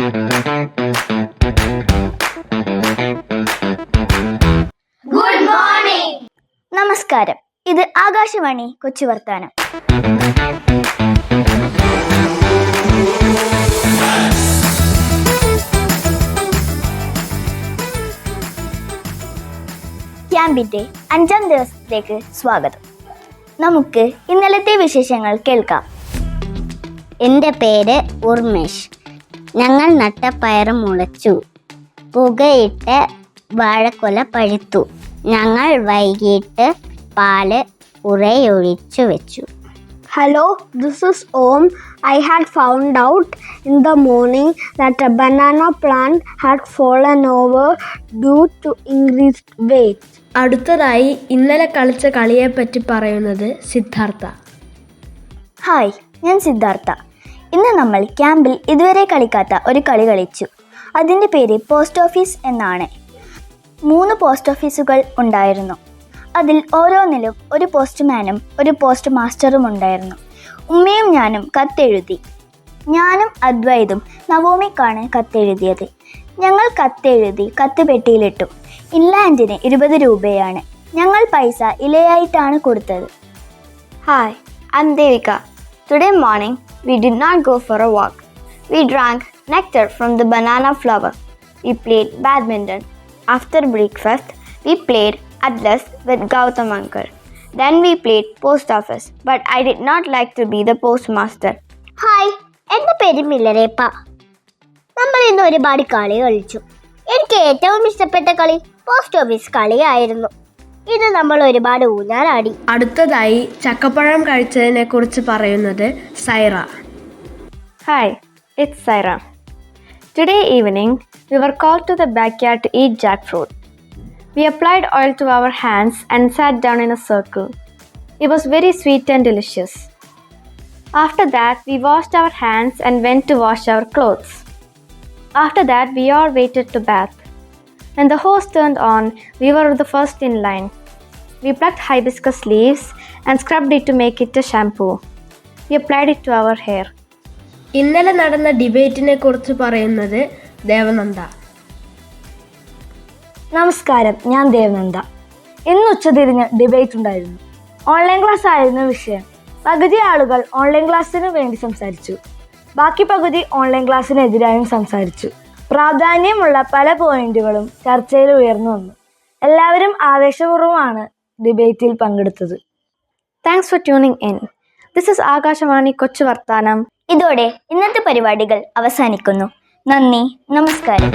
Good morning. നമസ്കാരം. ഇത് ആകാശവാണി കൊച്ചി വർത്താനം. ക്യാമ്പിന്റെ 5ാം ദിവസത്തിലേക്ക് സ്വാഗതം. നമുക്ക് ഇന്നലത്തെ വിശേഷങ്ങൾ കേൾക്കാം. എൻ്റെ പേര് ഉർമേഷ്. ഞങ്ങൾ നട്ട പയറ് മുളച്ചു, പുകയിട്ട് വാഴക്കൊല പഴുത്തു. ഞങ്ങൾ വൈകിട്ട് പാല് കുറെ ഒഴിച്ചു വെച്ചു. Hello, this is Om. I had found out in the morning that a banana plant had fallen over due to increased weight. അടുത്തതായി ഇന്നലെ കളിച്ച കളിയെപ്പറ്റി പറയുന്നത് സിദ്ധാർത്ഥ. ഹായ്, ഞാൻ സിദ്ധാർത്ഥ. ഇന്ന് നമ്മൾ ക്യാമ്പിൽ ഇതുവരെ കളിക്കാത്ത ഒരു കളി കളിച്ചു. അതിൻ്റെ പേര് പോസ്റ്റ് ഓഫീസ് എന്നാണ്. 3 പോസ്റ്റ് ഓഫീസുകൾ ഉണ്ടായിരുന്നു. അതിൽ ഓരോന്നിലും ഒരു പോസ്റ്റ്മാനും ഒരു പോസ്റ്റ് മാസ്റ്ററും ഉണ്ടായിരുന്നു. ഉമ്മയും ഞാനും കത്തെഴുതി. ഞാനും അദ്വൈതും നവോമിക്കാണ് കത്തെഴുതിയത്. ഞങ്ങൾ കത്തെഴുതി കത്ത് പെട്ടിയിലിട്ടു. ഇൻലാൻഡിന് 20 രൂപയാണ്. ഞങ്ങൾ പൈസ ഇലയായിട്ടാണ് കൊടുത്തത്. Hi, I'm Devika. Today morning, we did not go for a walk. We drank nectar from the banana flower. We played badminton. After breakfast, we played Atlas with Gautam uncle. Then we played post office, but I did not like to be the postmaster. Hi, എൻ്റെ പേര് മിലരേപ്പ. നമ്മൾ ഇന്ന് ഒരുപാട് കളി കളിച്ചു. എനിക്ക് ഏറ്റവും ഇഷ്ടപ്പെട്ട കളി പോസ്റ്റ് ഓഫീസ് കളിയായിരുന്നു. ഇത് നമ്മൾ ഒരുപാട് ഊഞ്ഞാലാടി. അടുത്തതായി ചക്കപ്പഴം കഴിച്ചതിനെ കുറിച്ച് പറയുന്നത് Saira. Hi, it's Saira. Today evening, we were called to the backyard to eat jackfruit. We applied oil to our hands and sat down in a circle. It was very sweet and delicious. After that, we washed our hands and went to wash our clothes. After that, we all waited to bath. When the hose turned on, we were the first in line. We plucked hibiscus leaves and scrubbed it to make it a shampoo. We applied it to our hair. ഇന്നലെ നടന്ന ഡിബേറ്റിനെ കുറിച്ച് പറയുന്നത് ദേവനന്ദ. നമസ്കാരം, ഞാൻ ദേവനന്ദ. ഇന്ന് ഉച്ചതിരിഞ്ഞ് debate ഉണ്ടായിരുന്നു. Online class ആയിരുന്നു വിഷയം. പകുതി ആളുകൾ ഓൺലൈൻ ക്ലാസ്സിന് വേണ്ടി സംസാരിച്ചു, ബാക്കി പകുതി ഓൺലൈൻ ക്ലാസ്സിനെതിരായും സംസാരിച്ചു. പ്രാധാന്യമുള്ള പല പോയിന്റുകളും ചർച്ചയിൽ ഉയർന്നു വന്നു. എല്ലാവരും ആവേശപൂർവ്വമാണ് ഡിബേറ്റിൽ പങ്കെടുത്തത്. Thanks for tuning in. This is Akashvani കൊച്ചു വർത്താനം. ഇതോടെ ഇന്നത്തെ പരിപാടികൾ അവസാനിക്കുന്നു. നന്ദി, നമസ്കാരം.